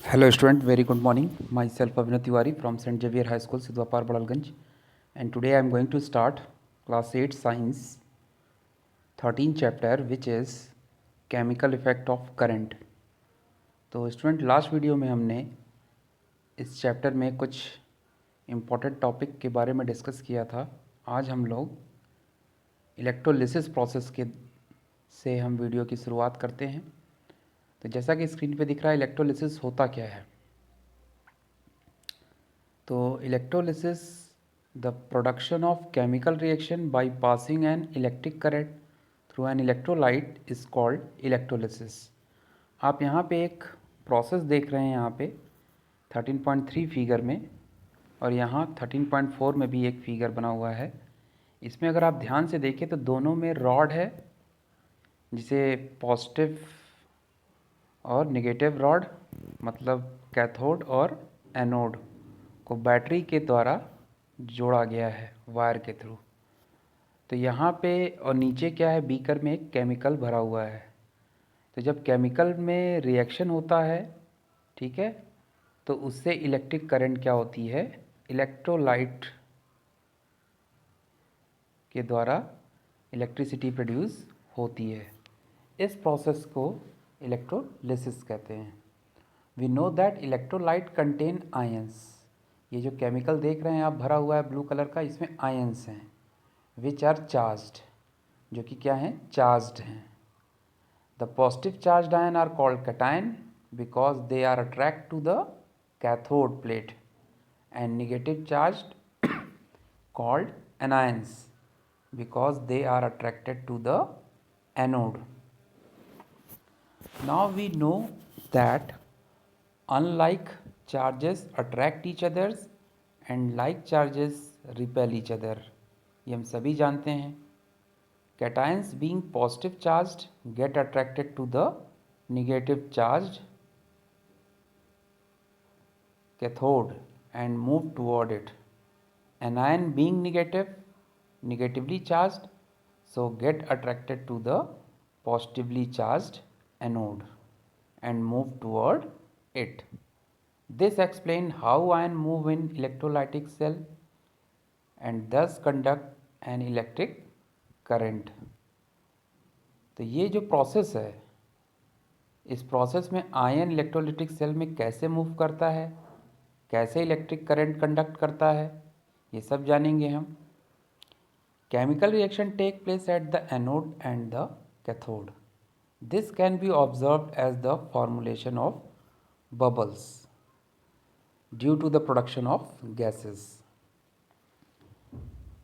Hello student, very good morning. Myself Abhinav Tiwari from St. Xavier High School, Sidwapar, Badalganj. And today I am going to start class 8 science 13 chapter which is chemical effect of current. तो student last video में हमने इस chapter में कुछ important topic के बारे में discuss किया था. आज हम लोग इलेक्ट्रोलिसिस प्रोसेस के से हम वीडियो की शुरुआत करते हैं. तो जैसा कि स्क्रीन पे दिख रहा है इलेक्ट्रोलिसिस होता क्या है. तो electrolysis the production of chemical reaction by passing an electric current through an electrolyte is called electrolysis. आप यहाँ पे एक प्रोसेस देख रहे हैं यहाँ पे 13.3 फिगर में और यहाँ 13.4 में भी एक फिगर बना हुआ है. इसमें अगर आप ध्यान से देखें तो दोनों में रॉड है जिसे पॉजिटिव और नेगेटिव रॉड मतलब कैथोड और एनोड को बैटरी के द्वारा जोड़ा गया है वायर के थ्रू. तो यहाँ पे और नीचे क्या है, बीकर में एक केमिकल भरा हुआ है. तो जब केमिकल में रिएक्शन होता है, ठीक है, तो उससे इलेक्ट्रिक करंट क्या होती है, इलेक्ट्रोलाइट के द्वारा इलेक्ट्रिसिटी प्रोड्यूस होती है. इस प्रोसेस को इलेक्ट्रोलिसिस कहते हैं. We know that electrolyte contain ions. ये जो केमिकल देख रहे हैं आप भरा हुआ है ब्लू कलर का, इसमें आयंस हैं विच आर चार्ज्ड, जो कि क्या हैं, चार्ज्ड हैं. The positive charged ion are called cation because they are attract to the cathode plate and negative charged called anions because they are attracted to the anode. Now we know that unlike charges attract each others and like charges repel each other. ये हम सभी जानते हैं. Cations being positive charged get attracted to the negative charged cathode and move toward it. Anion being negatively charged, so get attracted to the positively charged anode and move toward it. This explains how ion move in electrolytic cell and thus conduct an electric current. तो ये जो process है, इस process में ion electrolytic cell में कैसे move करता है, कैसे इलेक्ट्रिक करंट कंडक्ट करता है, ये सब जानेंगे हम. Chemical reaction take place at the anode and the cathode. This can be observed as the formulation of bubbles due to the production of gases.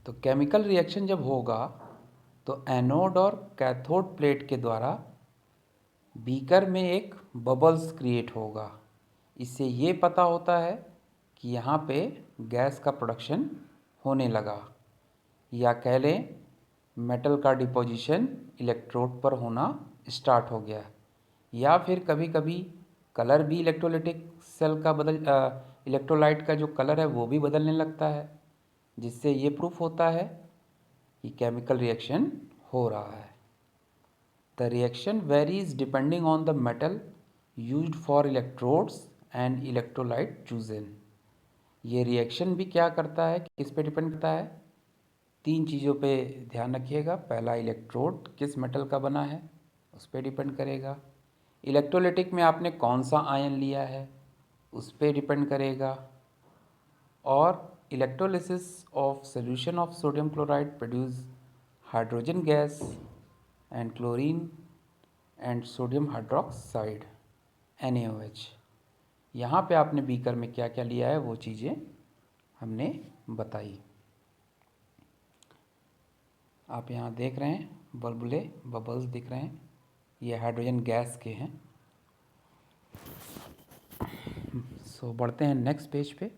तो केमिकल रिएक्शन जब होगा तो एनोड और कैथोड प्लेट के द्वारा बीकर में एक bubbles create होगा. इससे ये पता होता है कि यहाँ पे गैस का प्रोडक्शन होने लगा, या कह लें मेटल का डिपोजिशन इलेक्ट्रोड पर होना स्टार्ट हो गया. या फिर कभी कभी कलर भी इलेक्ट्रोलिटिक सेल का इलेक्ट्रोलाइट का जो कलर है वो भी बदलने लगता है, जिससे ये प्रूफ होता है कि केमिकल रिएक्शन हो रहा है. The reaction varies depending on the metal used for electrodes and electrolyte chosen. ये रिएक्शन भी क्या करता है, किस पे डिपेंड करता है, तीन चीज़ों पे ध्यान रखिएगा. पहला, इलेक्ट्रोड किस मेटल का बना है उस पर डिपेंड करेगा. इलेक्ट्रोलिटिक में आपने कौन सा आयन लिया है उस पर डिपेंड करेगा. और electrolysis of solution of sodium chloride produce hydrogen gas and chlorine and sodium hydroxide NaOH. यहाँ पे आपने बीकर में क्या क्या लिया है वो चीज़ें हमने बताई. आप यहाँ देख रहे हैं बुलबुले बबल्स दिख रहे हैं, ये हाइड्रोजन गैस के हैं. सो बढ़ते हैं नेक्स्ट पेज पे.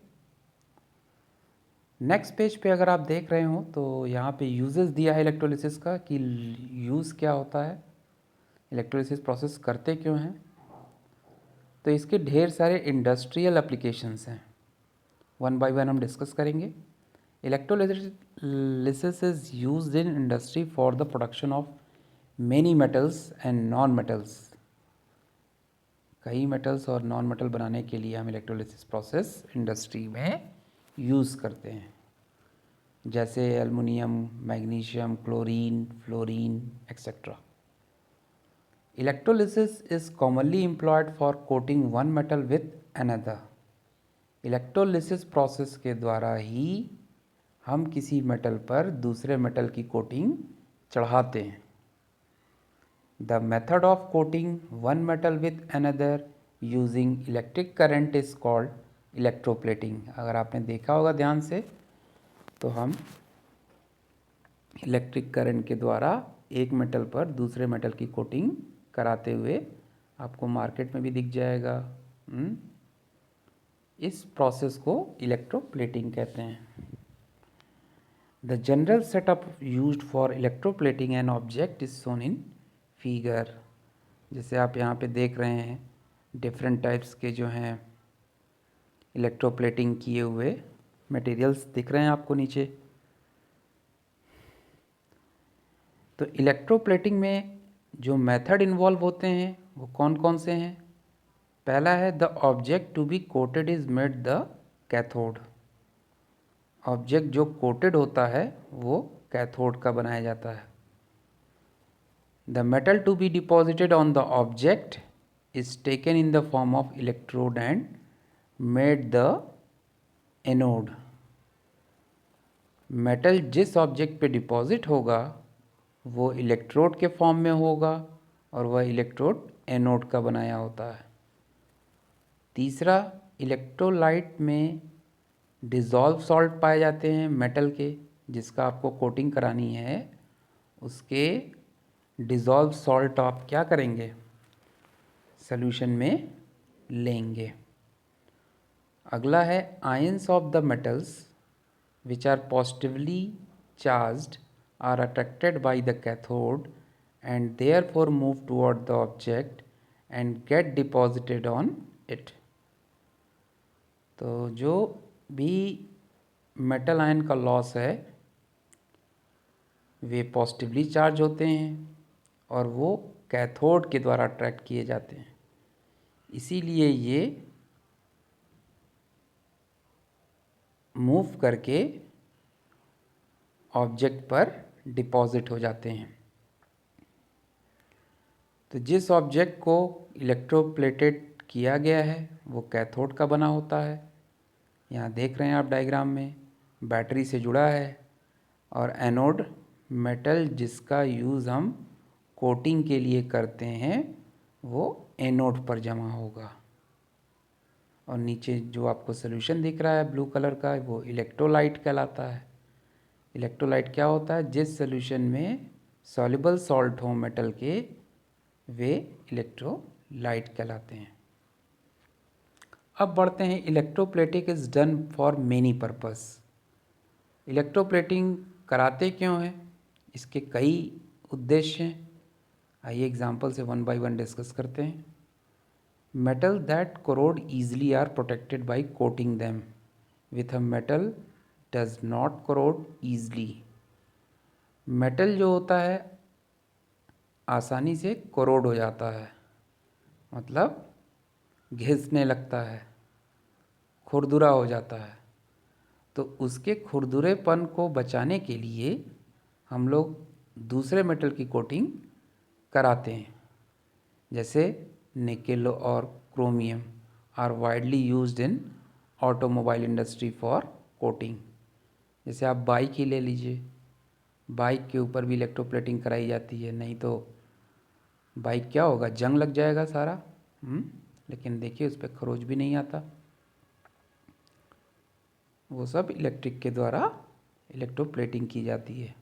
नेक्स्ट पेज पे अगर आप देख रहे हो तो यहाँ पे यूजेस दिया है इलेक्ट्रोलिसिस का, कि यूज़ क्या होता है, इलेक्ट्रोलिसिस प्रोसेस करते क्यों हैं. तो इसके ढेर सारे इंडस्ट्रियल एप्लीकेशंस हैं, वन बाय वन हम डिस्कस करेंगे. Electrolysis is used in industry for the production of many metals and non-metals. कई मेटल्स और नॉन मेटल बनाने के लिए हम इलेक्ट्रोलिसिस प्रोसेस इंडस्ट्री में यूज़ करते हैं, जैसे aluminium, magnesium, chlorine, fluorine etcetera. Electrolysis is commonly employed for coating one metal with another. Electrolysis process के द्वारा ही हम किसी मेटल पर दूसरे मेटल की कोटिंग चढ़ाते हैं. The method of coating one metal with another using electric current is called electroplating. अगर आपने देखा होगा ध्यान से, तो हम इलेक्ट्रिक करंट के द्वारा एक मेटल पर दूसरे मेटल की कोटिंग कराते हुए आपको मार्केट में भी दिख जाएगा. इस प्रोसेस को इलेक्ट्रोप्लेटिंग कहते हैं. The general setup used for electroplating an object is shown in figure. जैसे आप यहाँ पे देख रहे हैं, डिफरेंट टाइप्स के जो हैं इलेक्ट्रोप्लेटिंग किए हुए मटेरियल्स दिख रहे हैं आपको नीचे. तो इलेक्ट्रोप्लेटिंग में जो मेथड इन्वॉल्व होते हैं वो कौन कौन से हैं? पहला है, the object to be coated is made the cathode. Object जो कोटेड होता है वो कैथोड का बनाया जाता है. The metal to be deposited on the object is taken in the form of electrode and made the anode. Metal जिस object पे डिपॉजिट होगा वो इलेक्ट्रोड के फॉर्म में होगा और वह इलेक्ट्रोड एनोड का बनाया होता है. तीसरा, इलेक्ट्रोलाइट में डिज़ोल्व सॉल्ट पाए जाते हैं मेटल के, जिसका आपको कोटिंग करानी है. उसके डिज़ोल्व सॉल्ट आप क्या करेंगे? सॉल्यूशन में लेंगे. अगला है, ions of the metals which are positively charged are attracted by the cathode and therefore move toward the object and get deposited on it. तो जो भी मेटल आयन का लॉस है वे पॉजिटिवली चार्ज होते हैं और वो कैथोड के द्वारा अट्रैक्ट किए जाते हैं. इसीलिए ये मूव करके ऑब्जेक्ट पर डिपॉजिट हो जाते हैं. तो जिस ऑब्जेक्ट को इलेक्ट्रोप्लेटेड किया गया है वो कैथोड का बना होता है. यहाँ देख रहे हैं आप डायग्राम में, बैटरी से जुड़ा है, और एनोड मेटल जिसका यूज़ हम कोटिंग के लिए करते हैं वो एनोड पर जमा होगा. और नीचे जो आपको सॉल्यूशन दिख रहा है ब्लू कलर का, वो इलेक्ट्रोलाइट कहलाता है. इलेक्ट्रोलाइट क्या होता है? जिस सॉल्यूशन में सॉल्युबल सॉल्ट हो मेटल के, वे इलेक्ट्रोलाइट कहलाते हैं. अब बढ़ते हैं, electroplating is done for many purpose. Electroplating कराते क्यों हैं? इसके कई उद्देश्य हैं. आइए एग्जांपल से वन बाय वन डिस्कस करते हैं. Metal that corrode easily are protected by coating them with a metal does not corrode easily. Metal जो होता है आसानी से कोरोड हो जाता है, मतलब घिसने लगता है, खुरदुरा हो जाता है. तो उसके खुरदुरेपन को बचाने के लिए हम लोग दूसरे मेटल की कोटिंग कराते हैं. जैसे निकेल और chromium are widely used in automobile industry for coating. जैसे आप बाइक ही ले लीजिए, बाइक के ऊपर भी इलेक्ट्रोप्लेटिंग कराई जाती है, नहीं तो बाइक क्या होगा, जंग लग जाएगा सारा. लेकिन देखिए उस पर खरोच भी नहीं आता. वो सब इलेक्ट्रिक के द्वारा इलेक्ट्रोप्लेटिंग की जाती है.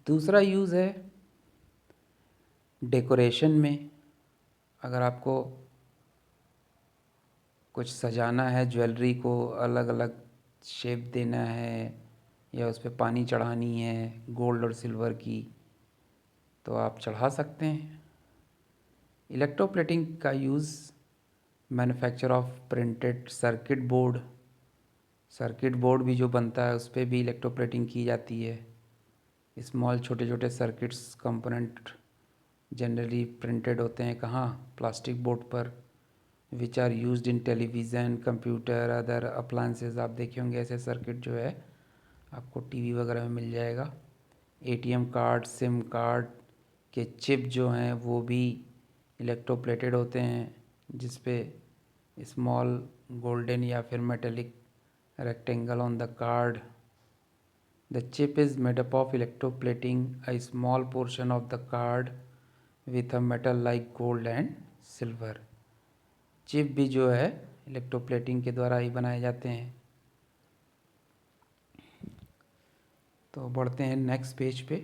दूसरा यूज़ है डेकोरेशन में. अगर आपको कुछ सजाना है, ज्वेलरी को अलग अलग शेप देना है या उस पर पानी चढ़ानी है गोल्ड और सिल्वर की, तो आप चढ़ा सकते हैं. इलेक्ट्रोप्लेटिंग का use manufacture of printed circuit board. Circuit board भी जो बनता है उस पर भी इलेक्ट्रोप्लेटिंग की जाती है. स्मॉल छोटे छोटे सर्किट्स कंपोनेंट जनरली प्रिंटेड होते हैं कहाँ, प्लास्टिक बोर्ड पर, which are used in television, computer, other appliances. आप देखे होंगे ऐसे सर्किट जो है आपको टीवी वगैरह में मिल जाएगा। एटीएम कार्ड, सिम कार्ड के चिप जो हैं वो भी इलेक्ट्रोप्लेटेड होते हैं, जिस पे स्मॉल गोल्डन या फिर metallic rectangle on the card. The chip is made up of electroplating a small portion of the card with a metal like gold and silver. Chip भी जो है इलेक्ट्रोप्लेटिंग के द्वारा ही बनाए जाते हैं। तो बढ़ते हैं नेक्स्ट पेज पे।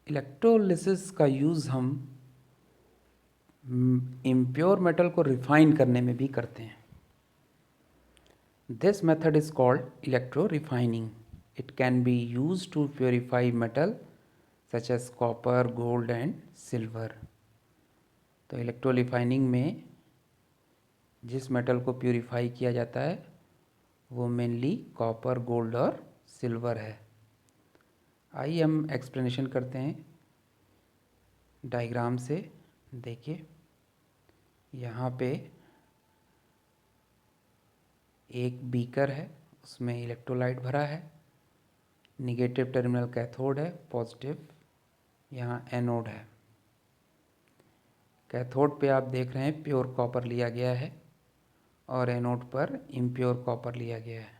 इलेक्ट्रोलिसिस का यूज़ हम इम्प्योर मेटल को रिफाइन करने में भी करते हैं। This method is called electro-refining. It can be used to purify metal such as copper, gold and silver. तो इलेक्ट्रो रिफाइनिंग में जिस मेटल को प्यूरिफाई किया जाता है वो मेनली कॉपर, गोल्ड और सिल्वर है। आइए हम एक्सप्लेनेशन करते हैं डायग्राम से। देखिए यहाँ पे एक बीकर है, उसमें इलेक्ट्रोलाइट भरा है। निगेटिव टर्मिनल कैथोड है, पॉजिटिव यहाँ एनोड है। कैथोड पे आप देख रहे हैं प्योर कॉपर लिया गया है और एनोड पर इम्प्योर कॉपर लिया गया है।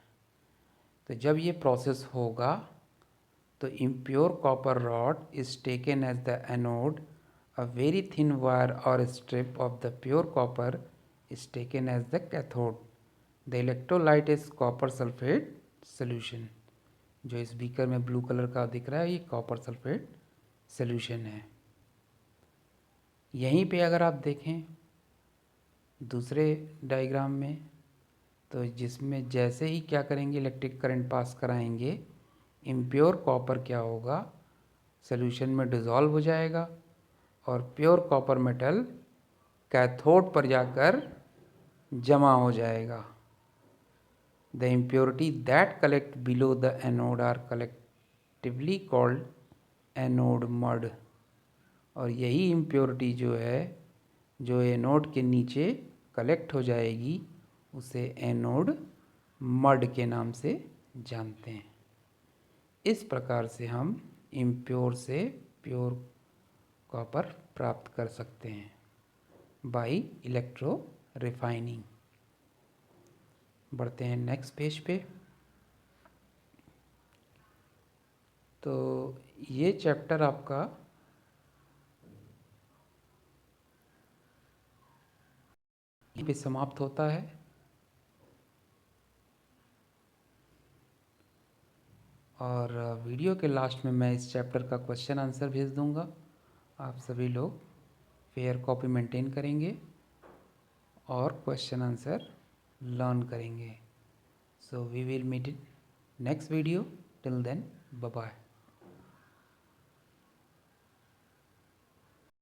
तो जब ये प्रोसेस होगा तो impure copper rod is taken as the anode, a very thin wire और strip of the pure copper is taken as the cathode. The electrolyte is copper sulphate solution. जो इस बीकर में ब्लू कलर का दिख रहा है ये copper sulphate solution है। यहीं पे अगर आप देखें दूसरे डायग्राम में तो जिसमें जैसे ही क्या करेंगे इलेक्ट्रिक करंट पास कराएंगे, इम्प्योर कॉपर क्या होगा, सोल्यूशन में डिज़ोल्व हो जाएगा और प्योर कॉपर मेटल कैथोड पर जाकर जमा हो जाएगा। The impurity that collect below the anode are collectively called anode mud. और यही इम्प्योरिटी जो है जो एनोड के नीचे कलेक्ट हो जाएगी उसे एनोड मड के नाम से जानते हैं। इस प्रकार से हम इम्प्योर से प्योर कॉपर प्राप्त कर सकते हैं बाय इलेक्ट्रो रिफाइनिंग। बढ़ते हैं नेक्स्ट पेज पे। तो ये चैप्टर आपका यहीं पे समाप्त होता है और वीडियो के लास्ट में मैं इस चैप्टर का क्वेश्चन आंसर भेज दूंगा। आप सभी लोग फेयर कॉपी मेंटेन करेंगे और क्वेश्चन आंसर लर्न करेंगे। So we will meet in next video. Till then bye bye.